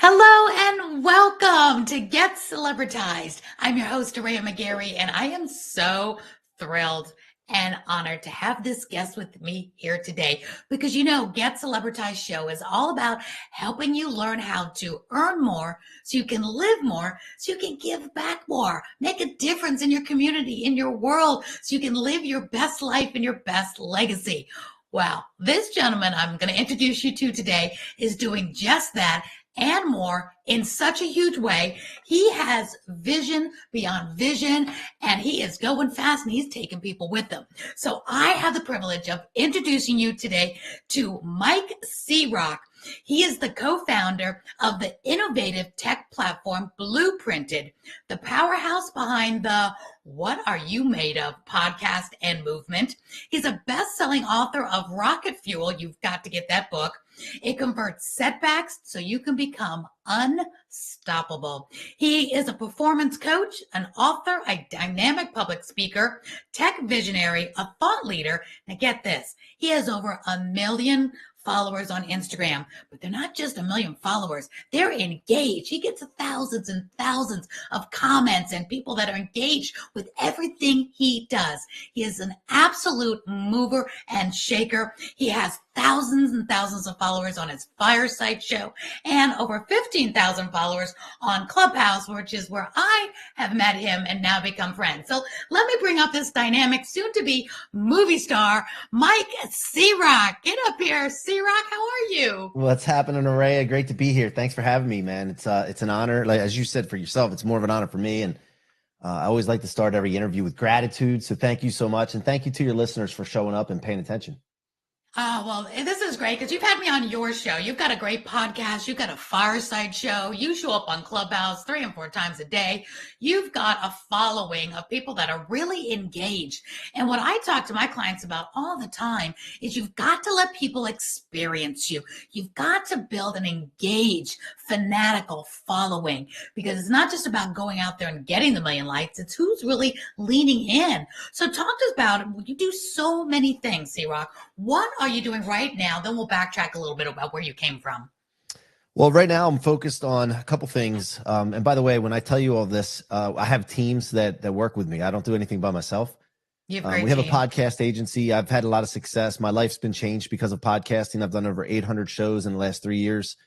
Hello and welcome to Get Celebritized. I'm your host, Aurea McGarry, and I am so thrilled and honored to have this guest with me here today because Get Celebritized show is all about helping you learn how to earn more so you can live more, so you can give back more, make a difference in your community, in your world, so you can live your best life and your best legacy. Well, this gentleman I'm going to introduce you to today is doing just that and more in such a huge way. He has vision beyond vision, and he is going fast, and he's taking people with him. So I have the privilege of introducing you today to Mike C-Roc. He is the co-founder of the innovative tech platform Blooprinted, the powerhouse behind the What Are You Made Of podcast and movement. He's a best-selling author of Rocket Fuel. You've got to get that book. It converts setbacks so you can become unstoppable. He is a performance coach, an author, a dynamic public speaker, tech visionary, a thought leader. Now get this, he has over 1 million followers on Instagram, but they're not just 1 million followers. They're engaged. He gets thousands and thousands of comments and people that are engaged with everything he does. He is an absolute mover and shaker. He has thousands and thousands of followers on his Fireside show and over 15,000 followers on Clubhouse, which is where I have met him and now become friends. So let me bring up this dynamic, soon-to-be movie star, Mike C-Roc. Get up here, C-Roc. How are you? What's happening, Aurea? Great to be here. Thanks for having me, man. It's an honor. Like as you said for yourself, it's more of an honor for me. And I always like to start every interview with gratitude. So thank you so much. And thank you to your listeners for showing up and paying attention. Oh, well, this is great because you've had me on your show. You've got a great podcast. You've got a Fireside show. You show up on Clubhouse 3 and 4 times a day. You've got a following of people that are really engaged. And what I talk to my clients about all the time is you've got to let people experience you. You've got to build an engaged, fanatical following because it's not just about going out there and getting the million likes. It's who's really leaning in. So talk to us about it. You do so many things, C-Roc. What are you doing right now? Then we'll backtrack a little bit about where you came from. Well, right now I'm focused on a couple things. And by the way, when I tell you all this, I have teams that work with me. I don't do anything by myself. We have a podcast agency. I've had a lot of success. My life's been changed because of podcasting. I've done over 800 shows in the last 3 years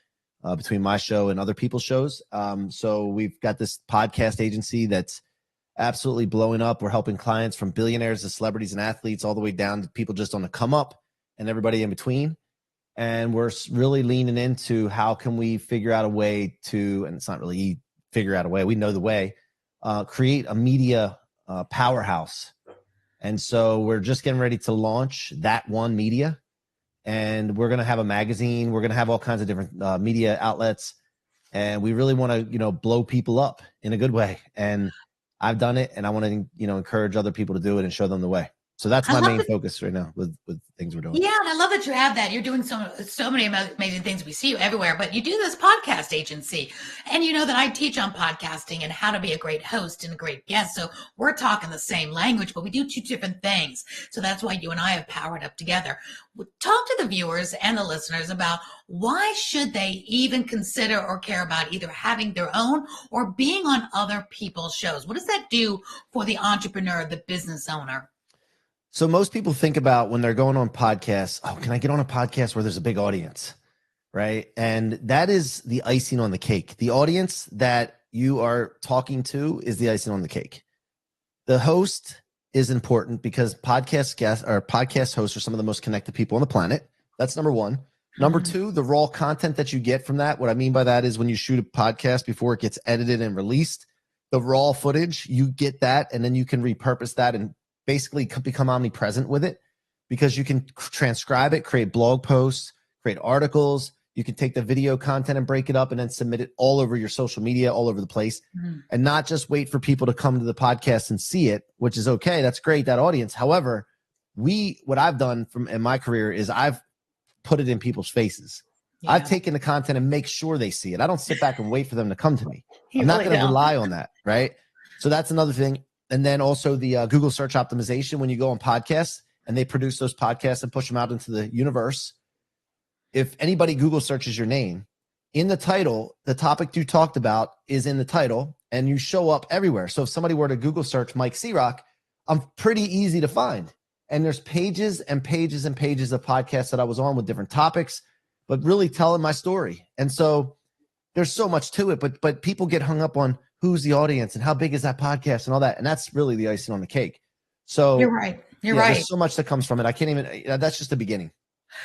between my show and other people's shows. So we've got this podcast agency that's absolutely blowing up. We're helping clients from billionaires to celebrities and athletes all the way down to people just on the come up and everybody in between. And we're really leaning into how can we figure out a way to, and it's not really figure out a way, we know the way, create a media powerhouse. And so we're just getting ready to launch That One Media. And we're going to have a magazine. We're going to have all kinds of different media outlets. And we really want to, blow people up in a good way. And I've done it, and I want to, encourage other people to do it and show them the way. So that's my main focus right now with things we're doing. Yeah, and I love that you have that. You're doing so many amazing things. We see you everywhere, but you do this podcast agency. And you know that I teach on podcasting and how to be a great host and a great guest. So we're talking the same language, but we do 2 different things. So that's why you and I have powered up together. Talk to the viewers and the listeners about why should they even consider or care about either having their own or being on other people's shows? What does that do for the entrepreneur, the business owner? So most people think about when they're going on podcasts, oh, can I get on a podcast where there's a big audience, right? And that is the icing on the cake. The audience that you are talking to is the icing on the cake. The host is important because podcast guests or podcast hosts are some of the most connected people on the planet. That's number one. Number two, the raw content that you get from that. What I mean by that is when you shoot a podcast before it gets edited and released, the raw footage, you get that, and then you can repurpose that and basically become omnipresent with it because you can transcribe it, create blog posts, create articles. You can take the video content and break it up and then submit it all over your social media, all over the place, and not just wait for people to come to the podcast and see it, which is okay. That's great, that audience. However, what I've done in my career is I've put it in people's faces. Yeah. I've taken the content and make sure they see it. I don't sit back and wait for them to come to me. I'm not going to rely on that, right? So that's another thing. And then also the Google search optimization, when you go on podcasts and they produce those podcasts and push them out into the universe, if anybody Google searches your name in the title, the topic you talked about is in the title, and you show up everywhere. So if somebody were to Google search Mike C-Roc, I'm pretty easy to find. And there's pages and pages and pages of podcasts that I was on with different topics, but really telling my story. And so there's so much to it, but people get hung up on who's the audience and how big is that podcast and all that. And that's really the icing on the cake. So You're right. You're right. There's so much that comes from it. I can't even, that's just the beginning.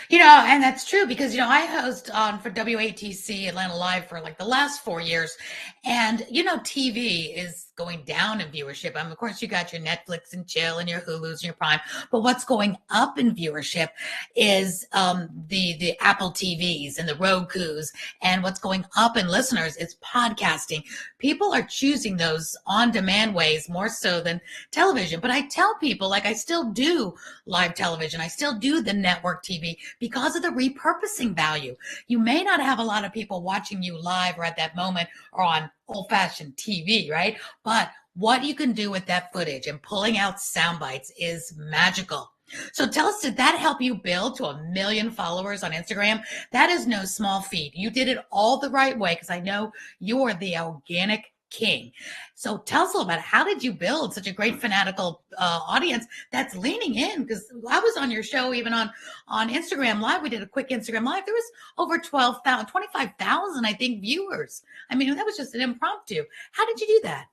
And that's true because, I host on for WATC Atlanta Live for like the last 4 years. And, TV is going down in viewership. Of course, you got your Netflix and Chill and your Hulus and your Prime. But what's going up in viewership is the Apple TVs and the Rokus. And what's going up in listeners is podcasting. People are choosing those on-demand ways more so than television. But I tell people, like, I still do live television. I still do the network TV because of the repurposing value. You may not have a lot of people watching you live or at that moment or on old-fashioned TV, right? But what you can do with that footage and pulling out sound bites is magical. So tell us, did that help you build to 1 million followers on Instagram? That is no small feat. You did it all the right way because I know you are the organic king. So tell us a little about how did you build such a great fanatical audience that's leaning in? Because I was on your show, even on Instagram Live. We did a quick Instagram Live. There was over 25,000, I think, viewers. I mean, that was just an impromptu. How did you do that?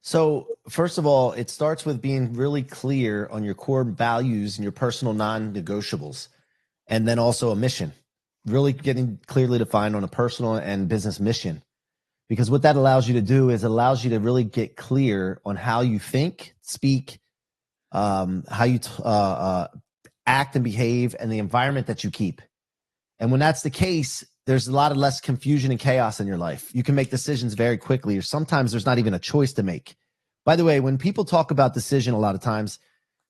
So first of all, it starts with being really clear on your core values and your personal non-negotiables, and then also a mission, really getting clearly defined on a personal and business mission. Because what that allows you to do is allows you to really get clear on how you think, speak, how you act and behave, and the environment that you keep. And when that's the case, there's a lot of less confusion and chaos in your life. You can make decisions very quickly, or sometimes there's not even a choice to make. By the way, when people talk about decision, a lot of times,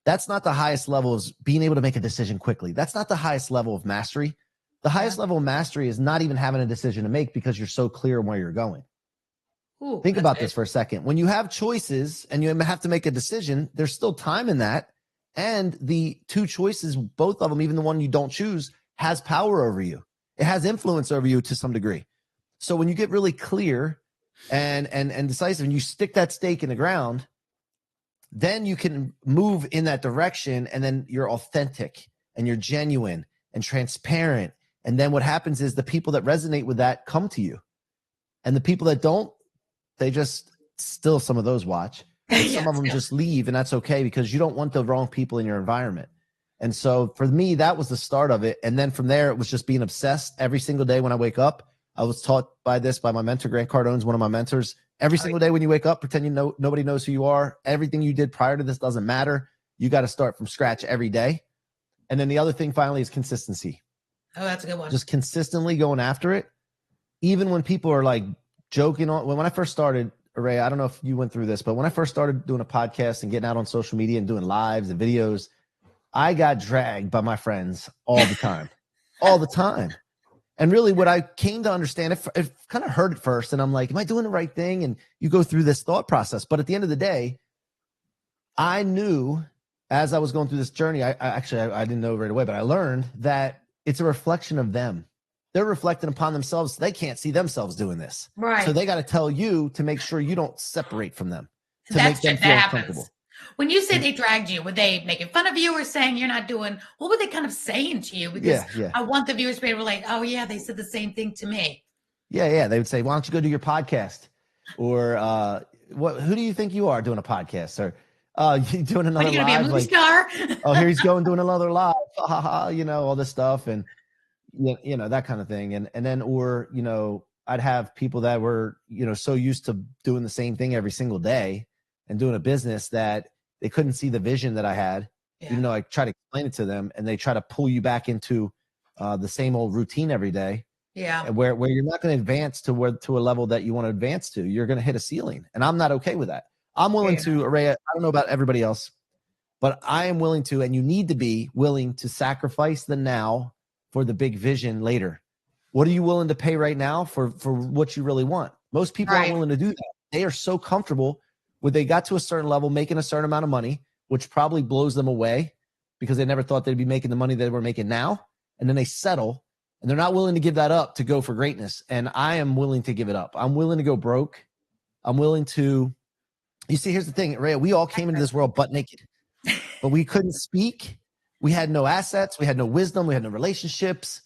that's not the highest level of being able to make a decision quickly. That's not the highest level of mastery. The highest level of mastery is not even having a decision to make because you're so clear on where you're going. Ooh, think about this for a second. When you have choices and you have to make a decision, there's still time in that. And the two choices, both of them, even the one you don't choose, has power over you. It has influence over you to some degree. So when you get really clear and decisive and you stick that stake in the ground, then you can move in that direction, and then you're authentic and you're genuine and transparent. And then what happens is the people that resonate with that come to you. And the people that don't, they just still, some of those watch. Some of them just leave, and that's okay because you don't want the wrong people in your environment. And so for me, that was the start of it. And then from there, it was just being obsessed every single day when I wake up. I was taught by my mentor. Grant Cardone's one of my mentors. Every single day when you wake up, pretend nobody knows who you are. Everything you did prior to this doesn't matter. You got to start from scratch every day. And then the other thing finally is consistency. Oh, that's a good one. Just consistently going after it. Even when people are like joking on, when I first started, Ray, I don't know if you went through this, but when I first started doing a podcast and getting out on social media and doing lives and videos, I got dragged by my friends all the time, all the time. And really what I came to understand, it kind of hurt at first. And I'm like, am I doing the right thing? And you go through this thought process. But at the end of the day, I knew as I was going through this journey, I didn't know right away, but I learned that it's a reflection of them. They're reflecting upon themselves. They can't see themselves doing this. Right. So they got to tell you to make sure you don't separate from them, to make them feel comfortable. When you say they dragged you, were they making fun of you or saying you're not doing, what were they kind of saying to you? Because I want the viewers to be able to relate. Oh yeah, they said the same thing to me. Yeah. They would say, why don't you go do your podcast? Or who do you think you are doing a podcast? Or you doing another live? Are you gonna be a movie star? Oh, here he's going doing another live. All this stuff and that kind of thing. And then, or, I'd have people that were, so used to doing the same thing every single day and doing a business that they couldn't see the vision that I had, even though I try to explain it to them, and they try to pull you back into the same old routine every day. Yeah. Where you're not going to advance to a level that you want to advance to. You're going to hit a ceiling. And I'm not okay with that. I'm willing to, Araya, I don't know about everybody else, but I am willing to, and you need to be willing to sacrifice the now for the big vision later. What are you willing to pay right now for what you really want? Most people aren't willing to do that. They are so comfortable when they got to a certain level, making a certain amount of money, which probably blows them away because they never thought they'd be making the money they were making now. And then they settle and they're not willing to give that up to go for greatness. And I am willing to give it up. I'm willing to go broke. I'm willing to, you see, here's the thing, Ray, we all came into this world butt naked, but we couldn't speak. We had no assets. We had no wisdom. We had no relationships,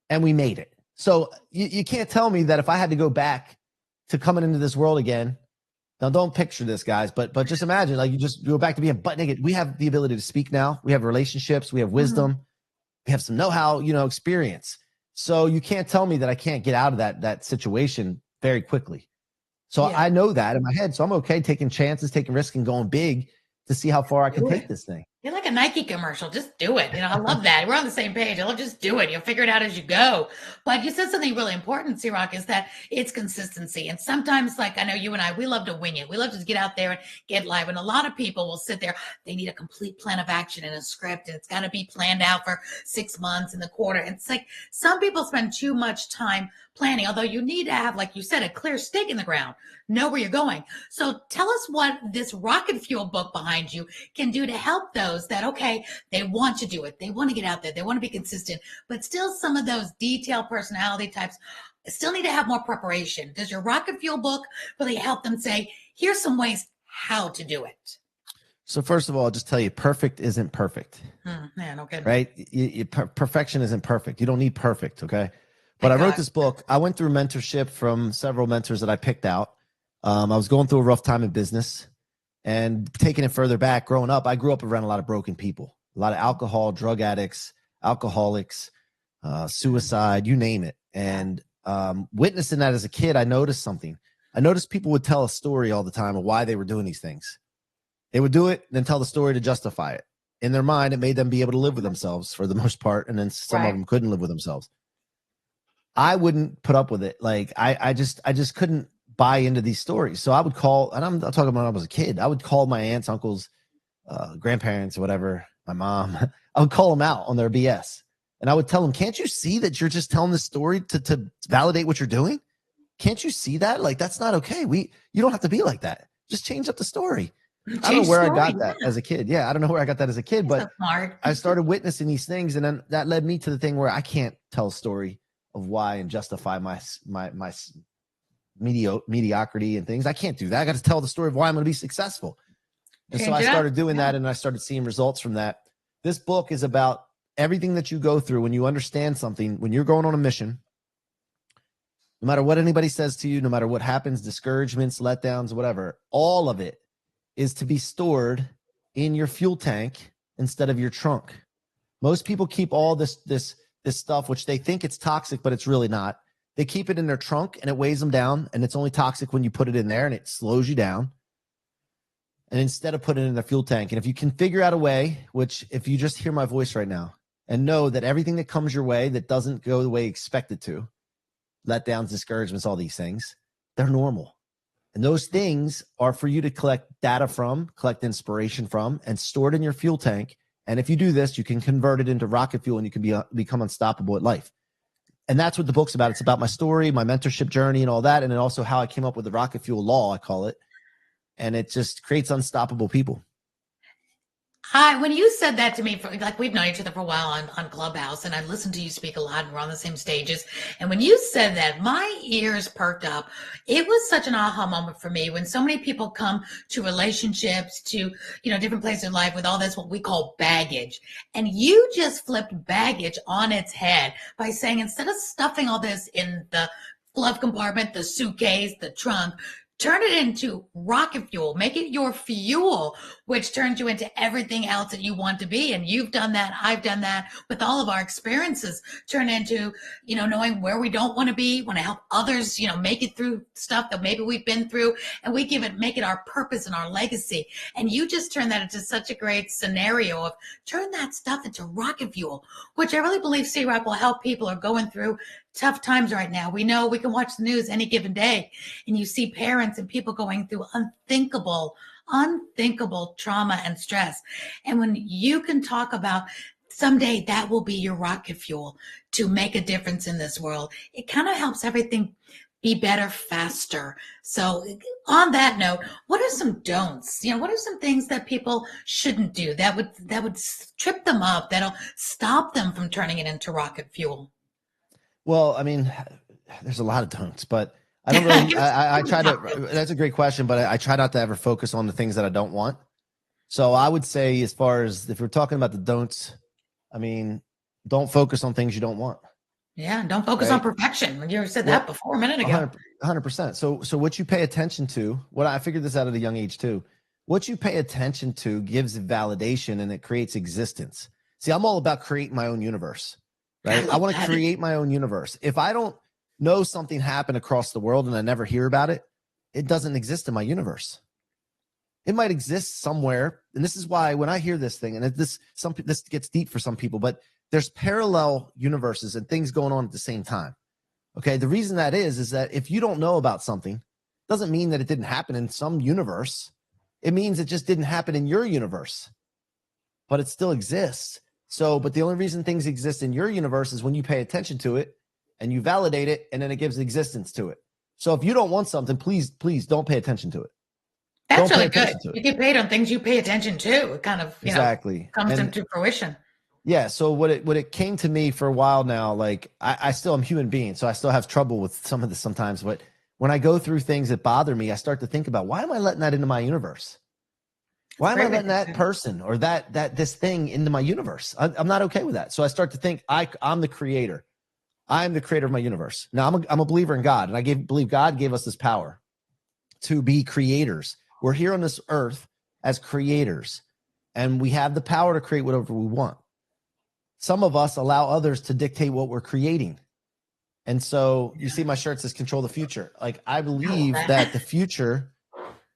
and we made it. So you can't tell me that if I had to go back to coming into this world again. Now, don't picture this, guys, but just imagine, like, you just go back to being butt naked. We have the ability to speak now. We have relationships. We have wisdom. We have some know-how, experience. So you can't tell me that I can't get out of that situation very quickly. So I know that in my head. So I'm okay taking chances, taking risks, and going big to see how far I can take this thing. You're like a Nike commercial. Just do it. I love that. We're on the same page. I love just do it. You'll figure it out as you go. But you said something really important, C-Roc, is that it's consistency. And sometimes, like, I know you and I, we love to wing it. We love to just get out there and get live. And a lot of people will sit there. They need a complete plan of action and a script. And it's got to be planned out for 6 months in the quarter. And it's like some people spend too much time planning, although you need to have, like you said, a clear stake in the ground, know where you're going. So tell us what this Rocket Fuel book behind you can do to help those that, okay, they want to do it. They want to get out there. They want to be consistent, but still some of those detailed personality types still need to have more preparation. Does your Rocket Fuel book really help them say, here's some ways how to do it? So first of all, I'll just tell you, perfect isn't perfect. Yeah, no kidding. Right? Perfection isn't perfect. You don't need perfect, okay? But I wrote this book. I went through mentorship from several mentors that I picked out. I was going through a rough time in business, and taking it further back, growing up, I grew up around a lot of broken people, a lot of alcohol, drug addicts, alcoholics, suicide, you name it. And witnessing that as a kid, I noticed something. I noticed people would tell a story all the time of why they were doing these things. They would do it, then tell the story to justify it. In their mind, it made them be able to live with themselves for the most part, and then some of them couldn't live with themselves. I wouldn't put up with it. Like I just couldn't buy into these stories. So I would call, and I'm talking about when I was a kid, I would call my aunts, uncles, grandparents, or whatever, my mom, I would call them out on their BS. And I would tell them, can't you see that you're just telling this story to validate what you're doing? Can't you see that? Like, that's not okay. You don't have to be like that. Just change up the story. I don't know where I got that as a kid. Yeah, I don't know where I got that as a kid, but I started witnessing these things, and then that led me to the thing where I can't tell a story of why and justify my mediocrity and things. I can't do that. I got to tell the story of why I'm going to be successful. And so I started doing that, and I started seeing results from that. This book is about everything that you go through when you understand something, when you're going on a mission. No matter what anybody says to you, no matter what happens, discouragements, letdowns, whatever, all of it is to be stored in your fuel tank instead of your trunk. Most people keep all this stuff, which they think it's toxic, but it's really not. They keep it in their trunk, and it weighs them down, and it's only toxic when you put it in there, and it slows you down. And instead of putting it in the fuel tank, and if you can figure out a way, which if you just hear my voice right now and know that everything that comes your way that doesn't go the way you expect it to, letdowns, discouragements, all these things, they're normal. And those things are for you to collect data from, collect inspiration from, and store it in your fuel tank. And if you do this, you can convert it into rocket fuel, and you can become unstoppable at life. And that's what the book's about. It's about my story, my mentorship journey, and all that. And then also how I came up with the rocket fuel law, I call it. And it just creates unstoppable people. When you said that to me, like we've known each other for a while on Clubhouse, and I listened to you speak a lot, and we're on the same stages. And when you said that, my ears perked up. It was such an aha moment for me when so many people come to relationships, to, different places in life with all this, what we call baggage. And you just flipped baggage on its head by saying, instead of stuffing all this in the glove compartment, the suitcase, the trunk, turn it into rocket fuel. Make it your fuel, which turns you into everything else that you want to be. And you've done that. I've done that with all of our experiences. Turn into, knowing where we don't want to be, want to help others, make it through stuff that maybe we've been through. And we make it our purpose and our legacy. And you just turn that into such a great scenario of turn that stuff into rocket fuel, which I really believe C-Roc will help people who are going through tough times right now. We know we can watch the news any given day, and you see parents and people going through unthinkable trauma and stress. And when you can talk about someday that will be your rocket fuel to make a difference in this world, it kind of helps everything be better faster. So on that note, what are some don'ts? What are some things that people shouldn't do that would trip them up, that'll stop them from turning it into rocket fuel? Well, I mean, there's a lot of don'ts, but I don't really, I try to, that's a great question, but I try not to ever focus on the things that I don't want. So I would say, as far as if we're talking about the don'ts, I mean, don't focus on things you don't want. Yeah, don't focus on perfection. You said that before a minute ago. 100%. So what you pay attention to, what I figured this out at a young age too, what you pay attention to gives validation and it creates existence. See, I'm all about creating my own universe, right? I want to create my own universe. If I don't know something happened across the world and I never hear about it, it doesn't exist in my universe. It might exist somewhere. And this is why when I hear this thing, and this gets deep for some people, but there's parallel universes and things going on at the same time. Okay. The reason that is that if you don't know about something, doesn't mean that it didn't happen in some universe. It means it just didn't happen in your universe, but it still exists. So, but the only reason things exist in your universe is when you pay attention to it and you validate it, and then it gives existence to it. So if you don't want something, please don't pay attention to it. That's really good. You get paid on things you pay attention to. It kind of, comes into fruition. Yeah. So what it came to me for a while now, like I still am a human being, so I still have trouble with some of this sometimes. But when I go through things that bother me, I start to think about, why am I letting that into my universe? Why am I letting that person or this thing into my universe? I'm not okay with that. So I start to think I'm the creator. I'm the creator of my universe. Now I'm a believer in God, and I believe God gave us this power to be creators. We're here on this earth as creators, and we have the power to create whatever we want. Some of us allow others to dictate what we're creating. And so you see my shirt says control the future. Like I believe that the future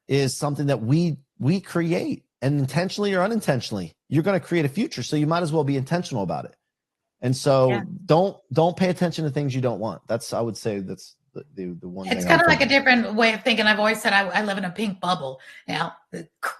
is something that we create, and intentionally or unintentionally, you're going to create a future. So you might as well be intentional about it. And so don't pay attention to things you don't want. I would say that's the one. It's kind of like a different way of thinking. I've always said I live in a pink bubble. Now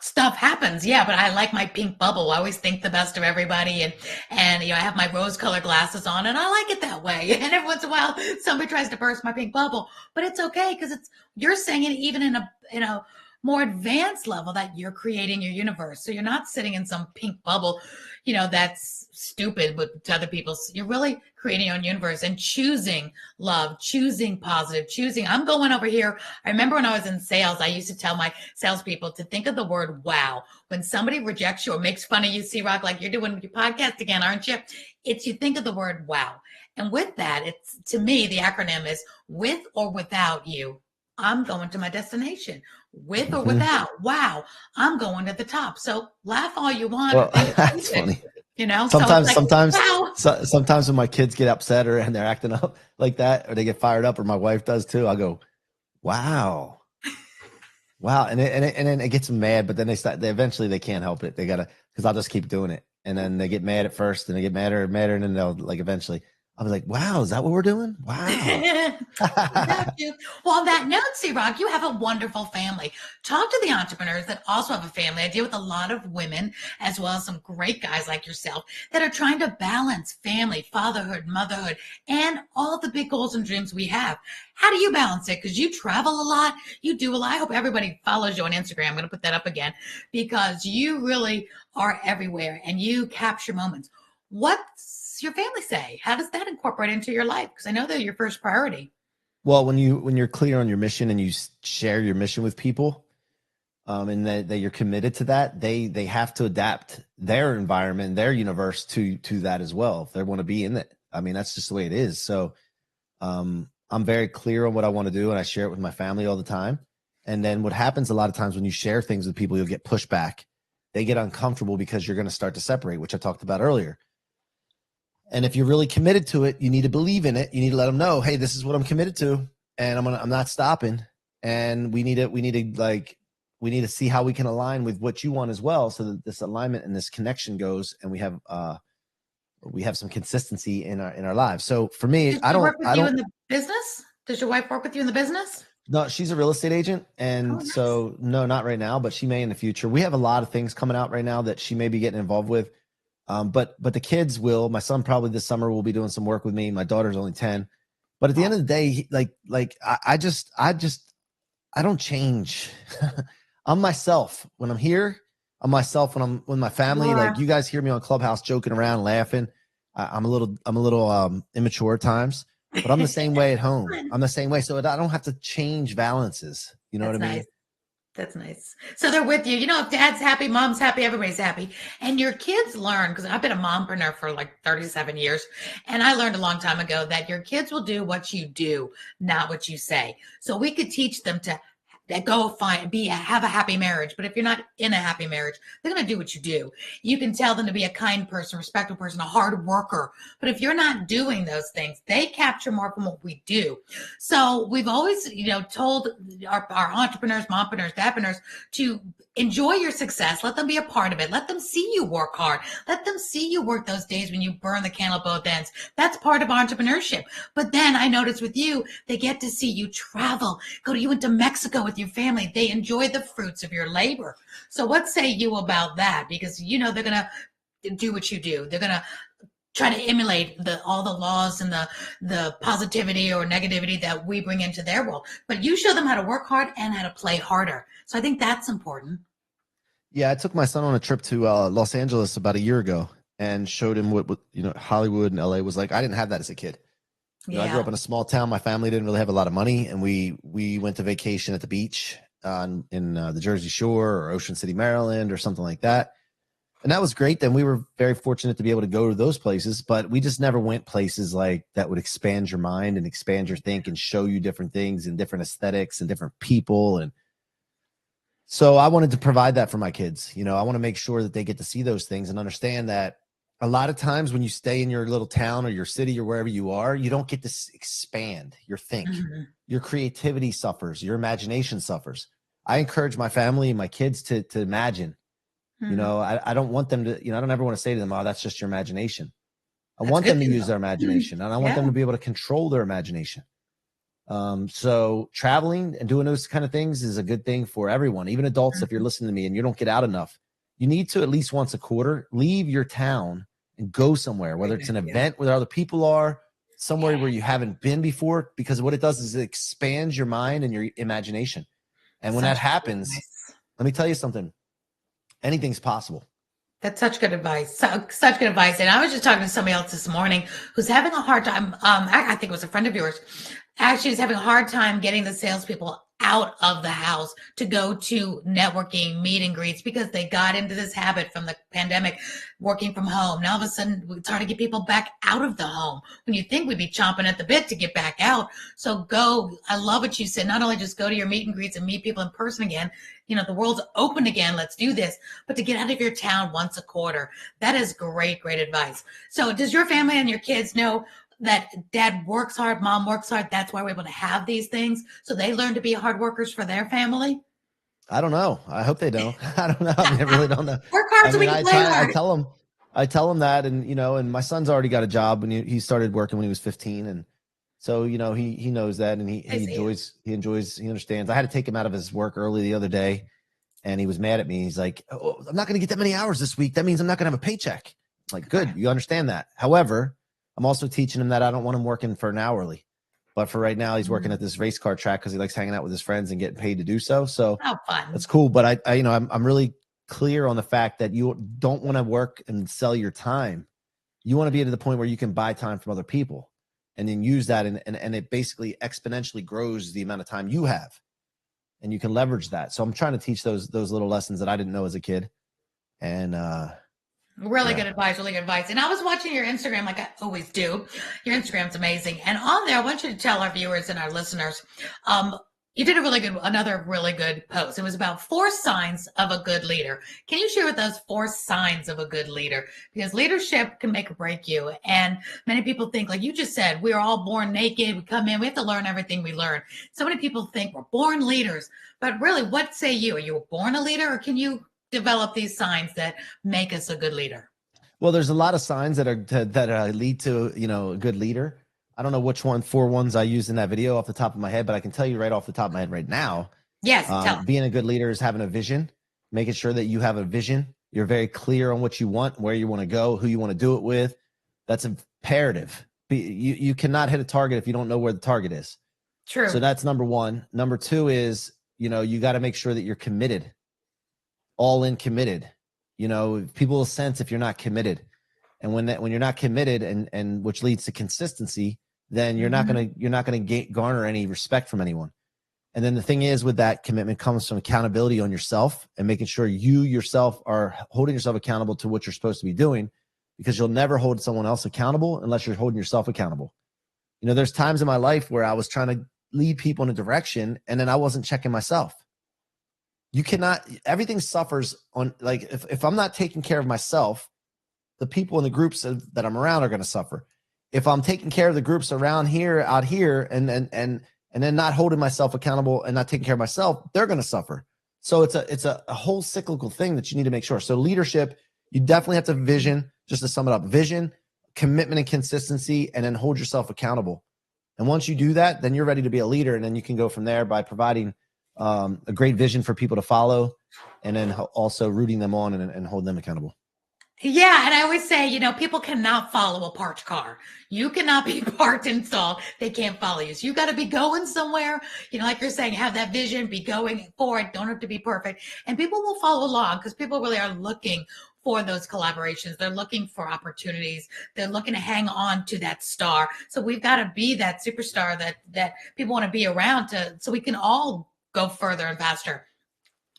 stuff happens, but I like my pink bubble. I always think the best of everybody, and I have my rose-colored glasses on, and I like it that way. And every once in a while, somebody tries to burst my pink bubble, but it's okay because you're saying it even in a more advanced level that you're creating your universe. So you're not sitting in some pink bubble, that's stupid, but to other people, you're really creating your own universe and choosing love, choosing positive, I'm going over here. I remember when I was in sales, I used to tell my salespeople to think of the word wow. When somebody rejects you or makes fun of you, C-Roc, like you're doing your podcast again, aren't you? You think of the word wow. And with that, to me, the acronym is with or without you, I'm going to my destination. With or without, wow, I'm going to the top. So laugh all you want. Well, that's funny. Sometimes when my kids get upset and they're acting up like that, or they get fired up, or my wife does too, I'll go, wow. And then it gets them mad, but then they eventually they can't help it. They gotta, because I'll just keep doing it. And then they get mad at first, and they get madder and madder, and then they'll eventually I was like, wow, is that what we're doing? Wow. Well, on that note, C-Roc, you have a wonderful family. Talk to the entrepreneurs that also have a family. I deal with a lot of women, as well as some great guys like yourself, that are trying to balance family, fatherhood, motherhood, and all the big goals and dreams we have. How do you balance it? Because you travel a lot. You do a lot. I hope everybody follows you on Instagram. I'm going to put that up again, because you really are everywhere and you capture moments. What's your family say? How does that incorporate into your life? Because I know they're your first priority. Well, when you're clear on your mission and you share your mission with people, and that you're committed to that, they have to adapt their environment, their universe to that as well, if they want to be in it. I mean, that's just the way it is. So I'm very clear on what I want to do, and I share it with my family all the time. And then what happens a lot of times when you share things with people, you'll get pushback. They get uncomfortable because you're going to start to separate, which I talked about earlier. And if you're really committed to it, you need to believe in it. You need to let them know, hey, this is what I'm committed to, and I'm not stopping. And we need to see how we can align with what you want as well, so that this alignment and this connection goes, and we have some consistency in our lives. So for me, Does she work with you in the business? Does your wife work with you in the business? No, she's a real estate agent. And nice. So no, not right now, but she may in the future. We have a lot of things coming out right now that she may be getting involved with. But the kids will. My son probably this summer will be doing some work with me. My daughter's only 10. But at the end of the day, I don't change. I'm myself when I'm here. I'm myself when I'm with my family. Like you guys hear me on Clubhouse joking around, laughing. I'm a little immature at times, but I'm the same way at home. Fun. I'm the same way. So I don't have to change balances. You know what That's I nice. mean? That's nice. So they're with you. You know, if dad's happy, mom's happy, everybody's happy. And your kids learn, because I've been a mompreneur for like 37 years. And I learned a long time ago that your kids will do what you do, not what you say. So we could teach them to go find have a happy marriage. But if you're not in a happy marriage, they're going to do what you do. You can tell them to be a kind person, respectful person, a hard worker. But if you're not doing those things, they capture more from what we do. So we've always, told our entrepreneurs, mompreneurs, dadpreneurs to enjoy your success. Let them be a part of it. Let them see you work hard. Let them see you work those days when you burn the candle at both ends. That's part of entrepreneurship. But then I noticed with you, they get to see you travel. You went to Mexico with your family. They enjoy the fruits of your labor. So what say you about that? Because they're going to do what you do. They're going to try to emulate all the laws and the positivity or negativity that we bring into their world. But you show them how to work hard and how to play harder. So I think that's important. Yeah, I took my son on a trip to Los Angeles about a year ago and showed him what Hollywood and LA was like. I didn't have that as a kid. I grew up in a small town. My family didn't really have a lot of money, and we went to vacation at the beach in the Jersey Shore or Ocean City, Maryland, or something like that. And that was great. Then we were very fortunate to be able to go to those places, but we just never went places like that would expand your mind and expand your think and show you different things and different aesthetics and different people. And so I wanted to provide that for my kids. I want to make sure that they get to see those things and understand that a lot of times when you stay in your little town or your city or wherever you are, you don't get to expand your think. Mm-hmm. Your creativity suffers. Your imagination suffers. I encourage my family and my kids to imagine. Mm-hmm. I don't want them to, I don't ever want to say to them, oh, that's just your imagination. I want them to use their imagination, and I want them to be able to control their imagination. So traveling and doing those kind of things is a good thing for everyone, even adults. Mm-hmm. If you're listening to me and you don't get out enough, you need to at least once a quarter leave your town and go somewhere, whether it's an event where other people are, somewhere where you haven't been before, because what it does is it expands your mind and your imagination. And when that happens, let me tell you something, anything's possible. That's such good advice. Such good advice. And I was just talking to somebody else this morning who's having a hard time. I think it was a friend of yours. Actually, is having a hard time getting the salespeople out of the house to go to networking meet and greets because they got into this habit from the pandemic, working from home. Now all of a sudden it's hard to get people back out of the home when you think we'd be chomping at the bit to get back out. So I love what you said. Not only just go to your meet and greets and meet people in person again, the world's open again, let's do this, but to get out of your town once a quarter. That is great advice. So does your family and your kids know that dad works hard, mom works hard? That's why we're able to have these things. So they learn to be hard workers for their family. I don't know. I hope they don't. I don't know. I really don't know. Work hard so we can play hard. I tell them that, and and my son's already got a job when he started working when he was 15, and so he knows that, and he understands. I had to take him out of his work early the other day, and he was mad at me. He's like, "Oh, I'm not going to get that many hours this week. That means I'm not going to have a paycheck." I'm like, good, you understand that. However, I'm also teaching him that I don't want him working for an hourly, but for right now, he's working at this race car track because he likes hanging out with his friends and getting paid to do so. So that's cool. But I'm really clear on the fact that you don't want to work and sell your time. You want to be to the point where you can buy time from other people and then use that. And it basically exponentially grows the amount of time you have, and you can leverage that. So I'm trying to teach those little lessons that I didn't know as a kid. And, really good advice. And I was watching your Instagram like I always do. Your Instagram's amazing. And on there, I want you to tell our viewers and our listeners, you did another really good post. It was about 4 signs of a good leader. Can you share with us 4 signs of a good leader? Because leadership can make or break you. And many people think, like you just said, we're all born naked. We come in, we have to learn everything we learn. So many people think we're born leaders, but really, what say you? Are you born a leader, or can you develop these signs that make us a good leader? Well, there's a lot of signs that lead to, a good leader. I don't know which 4 ones I used in that video off the top of my head, but I can tell you right off the top of my head right now. Yes. Being a good leader is having a vision, making sure that you have a vision. You're very clear on what you want, where you want to go, who you want to do it with. That's imperative. You cannot hit a target if you don't know where the target is. True. So that's number 1. Number 2 is, you got to make sure that you're committed, all in committed. People will sense if you're not committed. And when you're not committed, and which leads to consistency, then you're not going to garner any respect from anyone. And then the thing is, with that commitment comes from accountability on yourself and making sure you yourself are holding yourself accountable to what you're supposed to be doing, because you'll never hold someone else accountable unless you're holding yourself accountable. You know, there's times in my life where I was trying to lead people in a direction and then I wasn't checking myself. You cannot, everything suffers on, like, if I'm not taking care of myself, the people in the groups that I'm around are going to suffer. If I'm taking care of the groups around here, out here, and then not holding myself accountable and not taking care of myself, they're going to suffer. So it's a whole cyclical thing that you need to make sure. So leadership, you definitely have to have vision. Just to sum it up, vision, commitment, and consistency, and then hold yourself accountable. And once you do that, then you're ready to be a leader. And then you can go from there by providing a great vision for people to follow, and then also rooting them on and holding them accountable. Yeah. And I always say, you know, people cannot follow a parked car. You cannot be parked and stalled. They can't follow you. So you got to be going somewhere, you know, like you're saying, have that vision, be going for it. Don't have to be perfect. And people will follow along because people really are looking for those collaborations. They're looking for opportunities. They're looking to hang on to that star. So we've got to be that superstar that people want to be around so we can all go further and faster.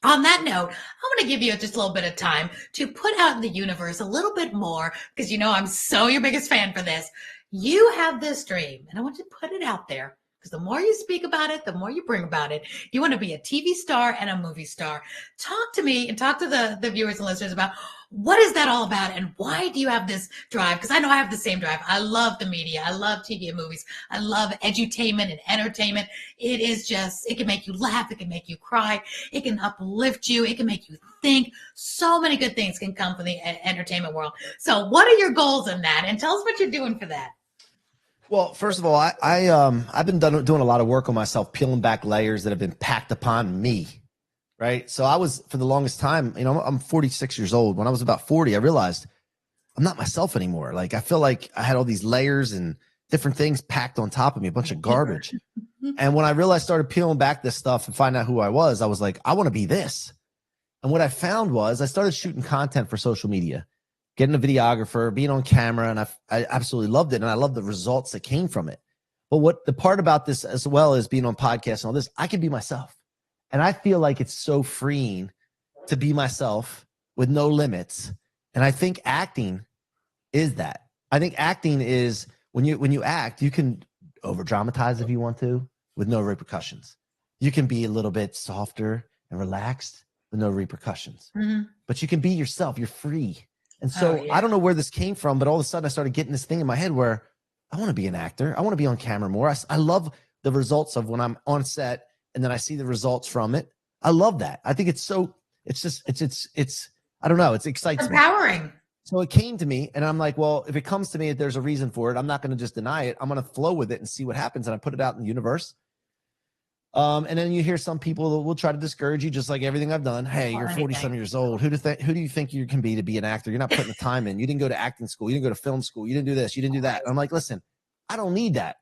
On that note, I want to give you just a little bit of time to put out in the universe a little bit more, because you know I'm so your biggest fan for this. You have this dream, and I want you to put it out there, because the more you speak about it, the more you bring about it. You want to be a TV star and a movie star. Talk to me and talk to the viewers and listeners about what is that all about, and why do you have this drive? Because I know I have the same drive. I love the media. I love TV and movies. I love edutainment and entertainment. It is just, it can make you laugh. It can make you cry. It can uplift you. It can make you think. So many good things can come from the entertainment world. So what are your goals in that? And tell us what you're doing for that. Well, first of all, I've been doing a lot of work on myself, peeling back layers that have been packed upon me. Right. So I was, for the longest time, you know, I'm 46 years old. When I was about 40, I realized I'm not myself anymore. Like, I feel like I had all these layers and different things packed on top of me, a bunch of garbage. And when I realized, started peeling back this stuff and find out who I was like, I want to be this. And what I found was I started shooting content for social media, getting a videographer, being on camera. And I absolutely loved it. And I love the results that came from it. But what the part about this, as well as being on podcasts and all this, I can be myself. And I feel like it's so freeing to be myself with no limits. And I think acting is that. I think acting is when you act, you can over dramatize if you want to with no repercussions. You can be a little bit softer and relaxed with no repercussions. Mm-hmm. But you can be yourself. You're free. And so I don't know where this came from, but all of a sudden I started getting this thing in my head where I want to be an actor. I want to be on camera more. I love the results of when I'm on set and then I see the results from it. I love that. I think it's I don't know. It excites me. Empowering. So it came to me and I'm like, well, if it comes to me, there's a reason for it. I'm not going to just deny it. I'm going to flow with it and see what happens. And I put it out in the universe. And then you hear some people that will try to discourage you, just like everything I've done. Hey, you're 40-some years old. Who do you think you can be to be an actor? You're not putting the time in. You didn't go to acting school. You didn't go to film school. You didn't do this. You didn't do that. And I'm like, listen, I don't need that.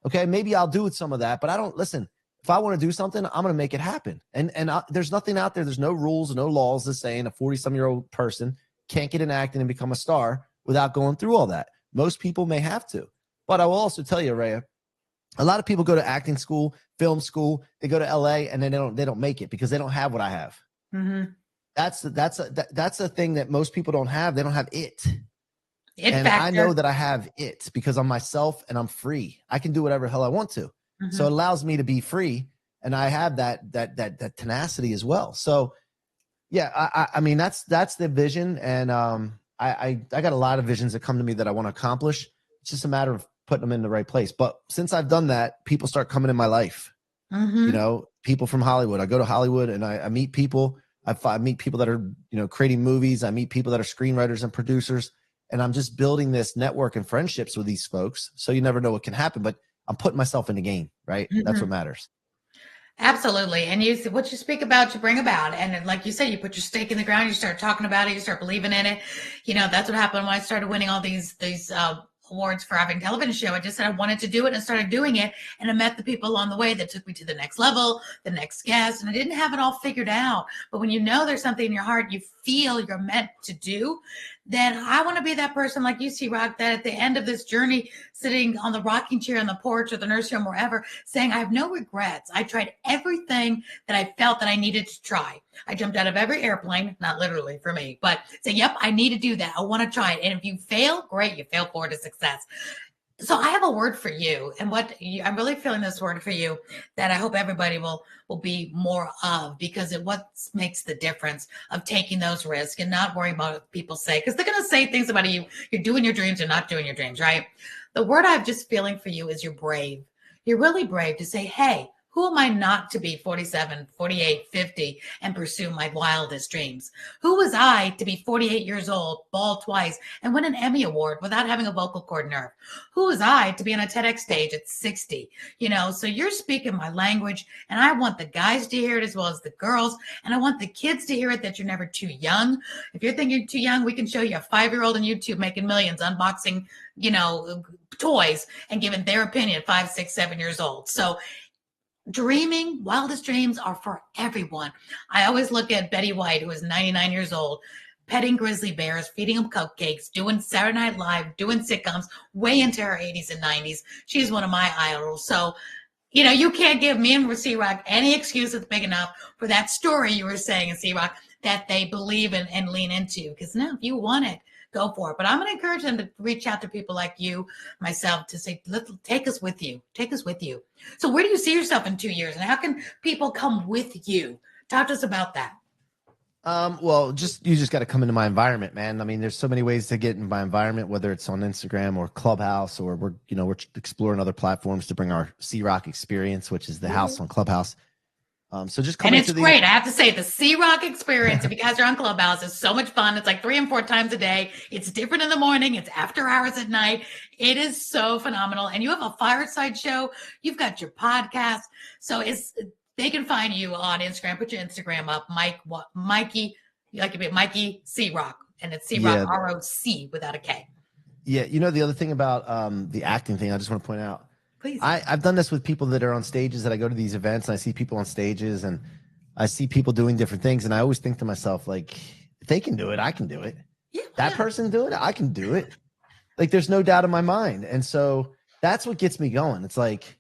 Okay. Maybe I'll do some of that, but I don't listen. If I want to do something, I'm going to make it happen. And there's nothing out there. There's no rules, no laws that saying a 40-some-year-old person can't get in acting and become a star without going through all that. Most people may have to. But I will also tell you, Rhea, a lot of people go to acting school, film school, they go to LA and then they don't make it because they don't have what I have. Mm-hmm. That's a thing that most people don't have. They don't have it. And factor. I know that I have it because I'm myself and I'm free. I can do whatever the hell I want to. Mm-hmm. So it allows me to be free. And I have that tenacity as well. So yeah, I mean, that's the vision. And I got a lot of visions that come to me that I want to accomplish. It's just a matter of putting them in the right place. But since I've done that, people start coming in my life. Mm-hmm. You know, people from Hollywood. I go to Hollywood and I meet people. I meet people that are, you know, creating movies. I meet people that are screenwriters and producers. And I'm just building this network and friendships with these folks. So you never know what can happen, but I'm putting myself in the game, right? Mm-hmm. That's what matters. Absolutely. And what you speak about, you bring about. And like you said, you put your stake in the ground, you start talking about it, you start believing in it. You know, that's what happened when I started winning all these awards for having a television show. I just said I wanted to do it and started doing it. And I met the people along the way that took me to the next level, the next guest. And I didn't have it all figured out. But when you know there's something in your heart you feel you're meant to do, then I want to be that person like you, C-Roc, that at the end of this journey, sitting on the rocking chair on the porch or the nursery home, wherever, saying, I have no regrets. I tried everything that I felt that I needed to try. I jumped out of every airplane, not literally for me, but say, yep, I need to do that. I want to try it. And if you fail, great, you fail forward to success. So I have a word for you, and I'm really feeling this word for you that I hope everybody will be more of, because it what makes the difference of taking those risks and not worrying about what people say, because they're going to say things about you. You're doing your dreams or not doing your dreams, right? The word I'm just feeling for you is you're brave. You're really brave to say, hey, who am I not to be 47, 48, 50 and pursue my wildest dreams? Who was I to be 48 years old, bald twice, and win an Emmy Award without having a vocal cord nerve? Who was I to be on a TEDx stage at 60? So you're speaking my language, and I want the guys to hear it as well as the girls, and I want the kids to hear it, that you're never too young. If you're thinking you're too young, we can show you a 5-year-old on YouTube making millions, unboxing, toys and giving their opinion at 5, 6, 7 years old. So dreaming, wildest dreams are for everyone. I always look at Betty White, who is 99 years old, petting grizzly bears, feeding them cupcakes, doing Saturday Night Live, doing sitcoms, way into her 80s and 90s. She's one of my idols. So, you can't give me and C-Roc any excuse that's big enough for that story you were saying in C-Roc that they believe in and lean into. Because now, if you want it, go for it. But I'm going to encourage them to reach out to people like you, myself, to say, take us with you. Take us with you. So where do you see yourself in 2 years? And how can people come with you? Talk to us about that. Well, you just got to come into my environment, man. I mean, there's so many ways to get in my environment, whether it's on Instagram or Clubhouse, or we're exploring other platforms to bring our C-Roc experience, which is the house on Clubhouse. So just come. And it's great. I have to say, the C-Roc experience, if you guys are on Clubhouse, is so much fun. It's like 3 and 4 times a day. It's different in the morning. It's after hours at night. It is so phenomenal. And you have a fireside show. You've got your podcast. So they can find you on Instagram. Put your Instagram up, Mikey. You like to be Mikey C-Roc, and it's C-Roc, ROC without a K. Yeah. The other thing about the acting thing, I just want to point out. Please. I've done this with people that are on stages, that I go to these events and I see people on stages and I see people doing different things. And I always think to myself, like, if they can do it, I can do it. Yeah, that person do it, I can do it. Like, there's no doubt in my mind. And so that's what gets me going. It's like,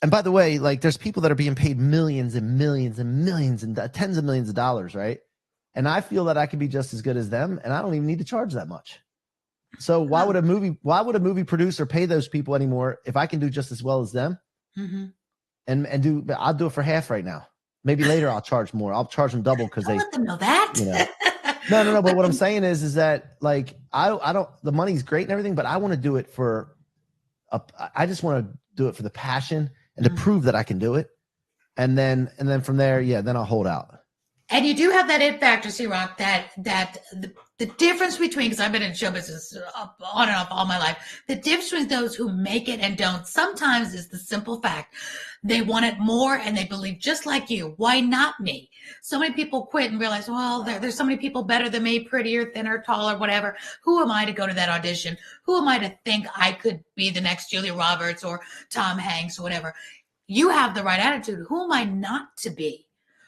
and by the way, like, there's people that are being paid millions and millions and millions and tens of millions of dollars, right? And I feel that I could be just as good as them, and I don't even need to charge that much. So why would a movie producer pay those people anymore if I can do just as well as them? Mm-hmm. And I'll do it for half right now. Maybe later I'll charge more. I'll charge them double because they let them know that. No. But what I'm saying is that, like, I don't. The money's great and everything, but I want to do it I just want to do it for the passion and to prove that I can do it. And then from there, then I'll hold out. And you do have that it factor, C-Roc, that the difference between, because I've been in show business on and off all my life, the difference between those who make it and don't sometimes is the simple fact they want it more and they believe just like you. Why not me? So many people quit and realize, well, there's so many people better than me, prettier, thinner, taller, whatever. Who am I to go to that audition? Who am I to think I could be the next Julia Roberts or Tom Hanks or whatever? You have the right attitude. Who am I not to be?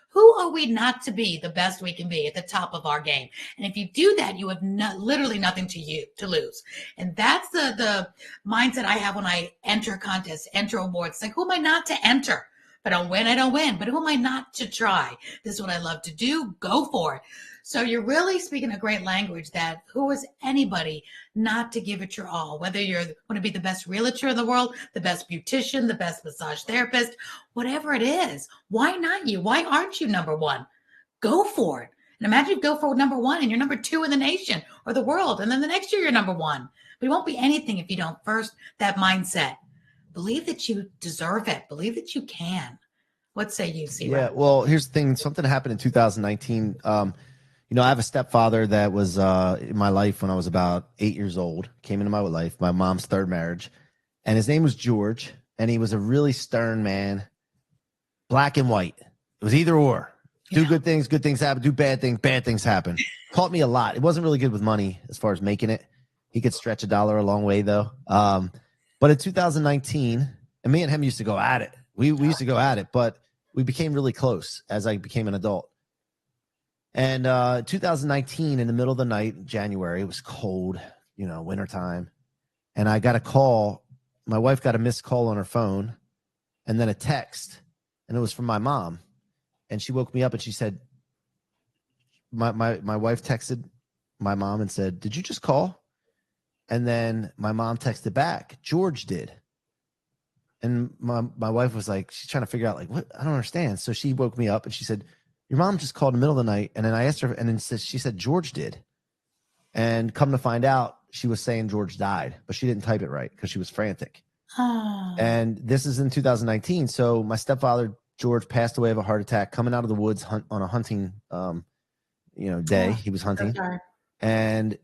Who are we not to be the best we can be at the top of our game? And if you do that, you have literally nothing to lose. And that's the mindset I have when I enter contests, enter awards. It's like, who am I not to enter? If I don't win, I don't win. But who am I not to try? This is what I love to do. Go for it. So you're really speaking a great language that who is anybody not to give it your all, whether you want to be the best realtor in the world, the best beautician, the best massage therapist, whatever it is. Why not you? Why aren't you number one? Go for it. And imagine you go for number one and you're number 2 in the nation or the world. And then the next year you're number 1. But it won't be anything if you don't first, that mindset. Believe that you deserve it. Believe that you can. What say you, C-Roc? Yeah, well, here's the thing. Something happened in 2019. I have a stepfather that was in my life when I was about 8 years old, came into my life, my mom's 3rd marriage, and his name was George, and he was a really stern man, black and white. It was either or. Do good things happen. Do bad things happen. Taught me a lot. It wasn't really good with money as far as making it. He could stretch $1 a long way, though. But in 2019, and me and him used to go at it. We used to go at it, but we became really close as I became an adult. And 2019, in the middle of the night, January, it was cold, wintertime. And I got a call. My wife got a missed call on her phone and then a text. And it was from my mom. And she woke me up and she said, my wife texted my mom and said, "Did you just call?" And then my mom texted back, "George did." And my wife was like, she's trying to figure out, like, what? I don't understand. So she woke me up and she said, "Your mom just called in the middle of the night." And then I asked her, and then she said, "George did." And come to find out, she was saying George died, but she didn't type it right because she was frantic. Oh. And this is in 2019. So my stepfather, George, passed away of a heart attack coming out of the woods on a hunting, day. He was hunting. And,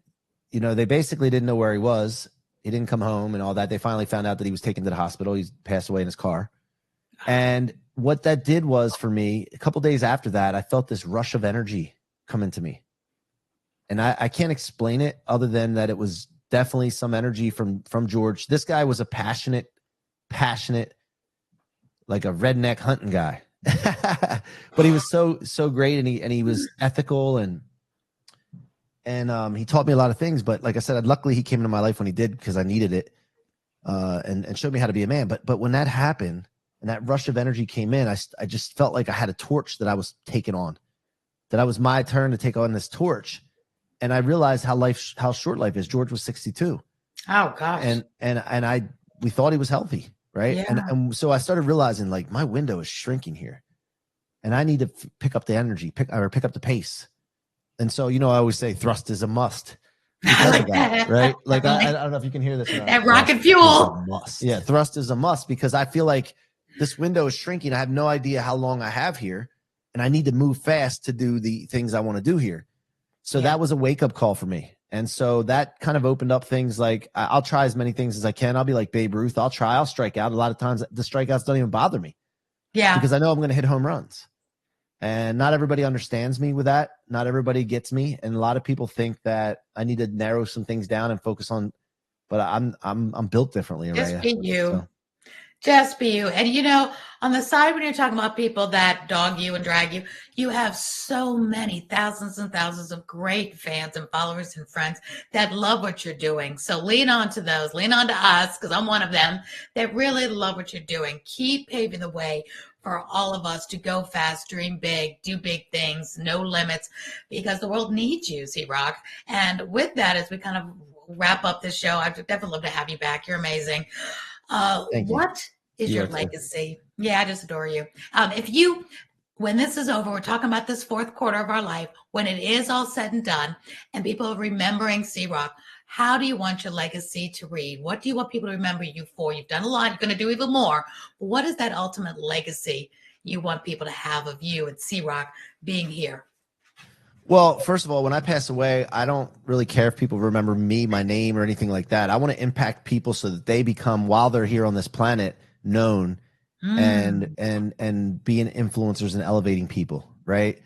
they basically didn't know where he was. He didn't come home and all that. They finally found out that he was taken to the hospital. He's passed away in his car. And what that did was, for me, a couple days after that, I felt this rush of energy come into me. And I can't explain it other than that it was definitely some energy from George. This guy was a passionate, like a redneck hunting guy. But he was so great, and he was ethical, and he taught me a lot of things. But like I said, luckily he came into my life when he did, because I needed it, and showed me how to be a man. But when that happened and that rush of energy came in, I just felt like I had a torch that I was taking on, that I was my turn to take on this torch. And I realized how short life is. George was 62. Oh gosh. And we thought he was healthy, right? Yeah. And so I started realizing, like, my window is shrinking here, and I need to pick up the energy, pick up the pace. And so, I always say thrust is a must. I like that. Right? Like, I don't know if you can hear this. That rocket fuel. Must. Yeah, thrust is a must, because I feel like this window is shrinking. I have no idea how long I have here, and I need to move fast to do the things I want to do here. So that was a wake-up call for me. And so that kind of opened up things like, I'll try as many things as I can. I'll be like Babe Ruth. I'll strike out. A lot of times the strikeouts don't even bother me. Yeah. Because I know I'm going to hit home runs. And not everybody understands me with that. Not everybody gets me. And a lot of people think that I need to narrow some things down and focus on, but I'm built differently. Just be you. Just be you. And on the side, when you're talking about people that dog you and drag you, you have so many thousands and thousands of great fans and followers and friends that love what you're doing. So lean on to those, lean on to us, because I'm one of them, that really love what you're doing. Keep paving the way for all of us to go fast, dream big, do big things, no limits, because the world needs you, C-Roc. And with that, as we kind of wrap up this show, I'd definitely love to have you back. You're amazing. What is your legacy? Yeah, I just adore you. When this is over, we're talking about this fourth quarter of our life, when it is all said and done, and people are remembering C-Roc, how do you want your legacy to read? What do you want people to remember you for? You've done a lot. You're going to do even more. What is that ultimate legacy you want people to have of you and C-Roc being here? Well, first of all, when I pass away, I don't really care if people remember me, my name, or anything like that. I want to impact people so that they become, while they're here on this planet, known and being influencers and elevating people, right?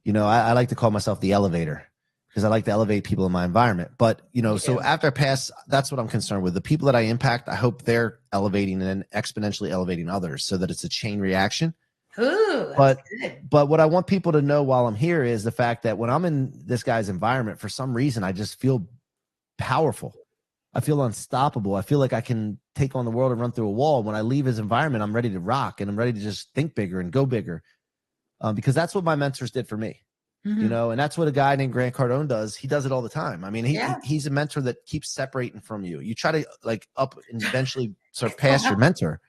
I like to call myself the elevator, because I like to elevate people in my environment. But, so after I pass, that's what I'm concerned with. The people that I impact, I hope they're elevating and exponentially elevating others, so that it's a chain reaction. Ooh, but what I want people to know while I'm here is the fact that when I'm in this guy's environment, for some reason, I just feel powerful. I feel unstoppable. I feel like I can take on the world and run through a wall. When I leave his environment, I'm ready to rock, and I'm ready to just think bigger and go bigger, because that's what my mentors did for me. And that's what a guy named Grant Cardone does. He does it all the time. I mean, he's a mentor that keeps separating from you. You try to up and eventually surpass your mentor,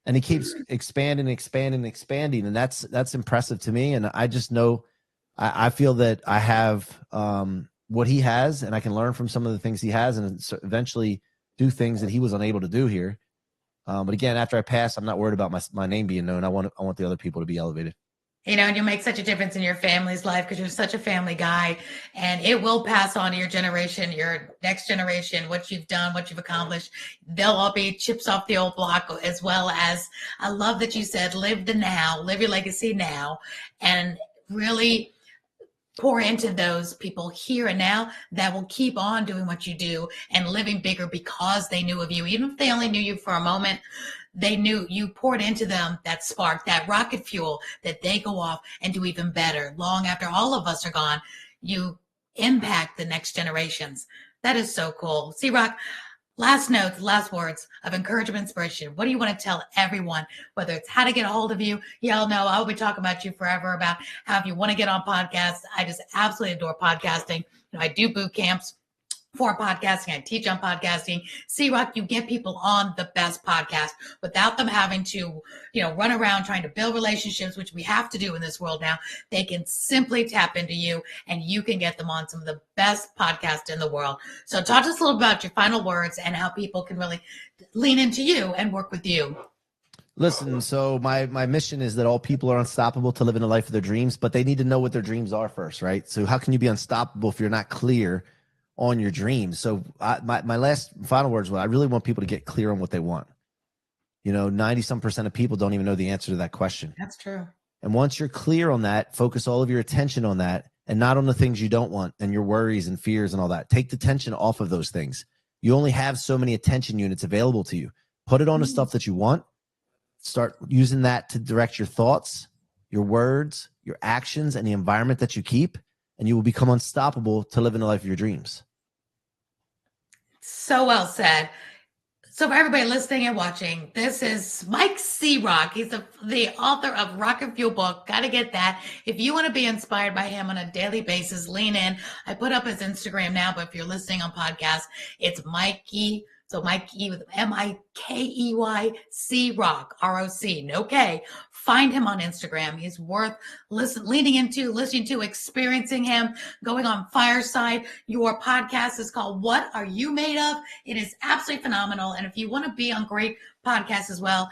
and he keeps expanding. And that's impressive to me. And I just know, I feel that I have what he has, and I can learn from some of the things he has, and eventually do things that he was unable to do here. But again, after I pass, I'm not worried about my name being known. I want the other people to be elevated. And you make such a difference in your family's life, because you're such a family guy, and it will pass on to your generation, your next generation, what you've done, what you've accomplished. They'll all be chips off the old block, as well as, I love that you said, live the now, live your legacy now, and really pour into those people here and now that will keep on doing what you do and living bigger because they knew of you. Even if they only knew you for a moment, they knew you poured into them that spark, that rocket fuel that they go off and do even better. Long after all of us are gone, you impact the next generations. That is so cool. C-Roc, last notes, last words of encouragement, inspiration. What do you want to tell everyone, whether it's how to get a hold of you? Y'all know I'll be talking about you forever, about how if you want to get on podcasts. I just absolutely adore podcasting. I do boot camps for podcasting. I teach on podcasting. C-Roc, you get people on the best podcast without them having to, run around trying to build relationships, which we have to do in this world now. They can simply tap into you and you can get them on some of the best podcasts in the world. So talk to us a little about your final words and how people can really lean into you and work with you. Listen, so my mission is that all people are unstoppable to live in the life of their dreams, but they need to know what their dreams are first, right? So how can you be unstoppable if you're not clear on your dreams? So my last final words were, I really want people to get clear on what they want. 90% of people don't even know the answer to that question. That's true. And once you're clear on that, focus all of your attention on that and not on the things you don't want and your worries and fears and all that. Take the tension off of those things. You only have so many attention units available to you. Put it on the stuff that you want. Start using that to direct your thoughts, your words, your actions, and the environment that you keep, and you will become unstoppable to live in the life of your dreams. So well said. So for everybody listening and watching, this is Mike C-Roc. He's the author of Rocket Fuel book. Got to get that. If you want to be inspired by him on a daily basis, lean in. I put up his Instagram now, but if you're listening on podcast, it's Mikey. So Mikey with Mikey C-Roc, R-O-C, no K. Find him on Instagram. He's worth listening to, experiencing him, going on Fireside. Your podcast is called What Are You Made Of? It is absolutely phenomenal. And if you want to be on great podcasts as well,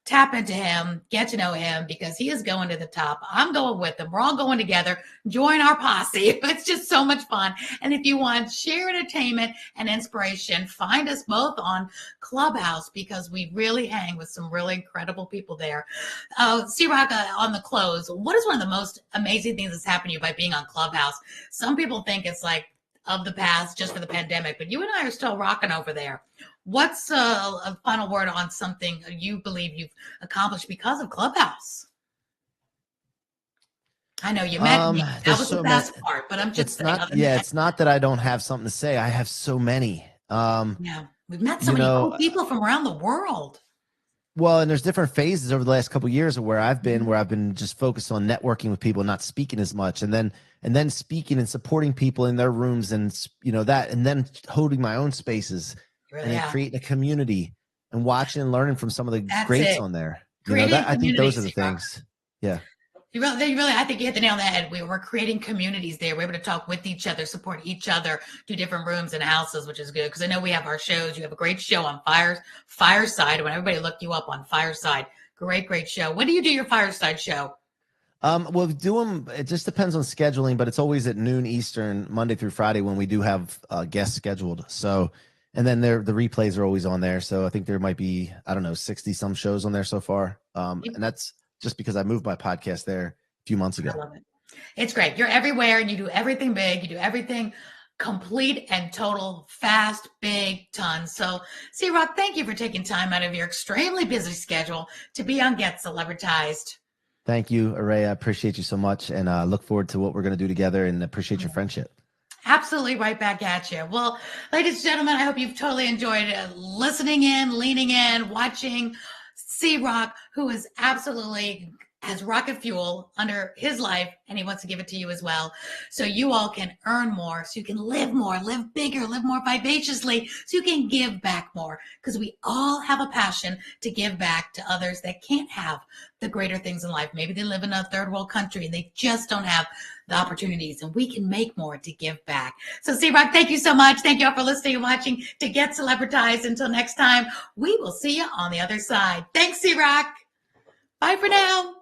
tap into him, get to know him, because he is going to the top. I'm going with him. We're all going together. Join our posse. It's just so much fun. And if you want sheer entertainment and inspiration, find us both on Clubhouse, because we really hang with some really incredible people there. C-Roc, on the close, what is one of the most amazing things that's happened to you by being on Clubhouse? Some people think it's like of the past just for the pandemic, but you and I are still rocking over there. What's a final word on something you believe you've accomplished because of Clubhouse? I know you met me. That was the best part, but I'm just saying. It's not that I don't have something to say. I have so many. Yeah, we've met so many cool people from around the world. Well, and there's different phases over the last couple of years of where I've been just focused on networking with people, not speaking as much, and then speaking and supporting people in their rooms, and that, and then holding my own spaces. Really, and creating a community and watching and learning from some of the greats on there. I think those are the things. Yeah. I think you hit the nail on the head. We're creating communities there. We're able to talk with each other, support each other, do different rooms and houses, which is good. Because I know we have our shows. You have a great show on Fireside. When everybody look you up on Fireside, great show. When do you do your Fireside show? We'll do them. It just depends on scheduling, but it's always at noon Eastern, Monday through Friday, when we do have guests scheduled. So. And then the replays are always on there. So I think there might be, 60 some shows on there so far. And that's just because I moved my podcast there a few months ago. I love it. It's great. You're everywhere and you do everything big. You do everything complete and total, fast, big, tons. So C-Roc, thank you for taking time out of your extremely busy schedule to be on Get Celebritized. Thank you, Aurea. I appreciate you so much. And look forward to what we're going to do together, and appreciate your friendship. Absolutely, right back at you. Well, ladies and gentlemen, I hope you've totally enjoyed listening in, leaning in, watching C-Roc, who is absolutely has rocket fuel under his life, and he wants to give it to you as well. So you all can earn more, so you can live more, live bigger, live more vivaciously, so you can give back more, because we all have a passion to give back to others that can't have the greater things in life. Maybe they live in a third world country and they just don't have the opportunities, and we can make more to give back. So C-Roc, thank you so much. Thank you all for listening and watching to Get Celebritized. Until next time, we will see you on the other side. Thanks, C-Roc. Bye for now.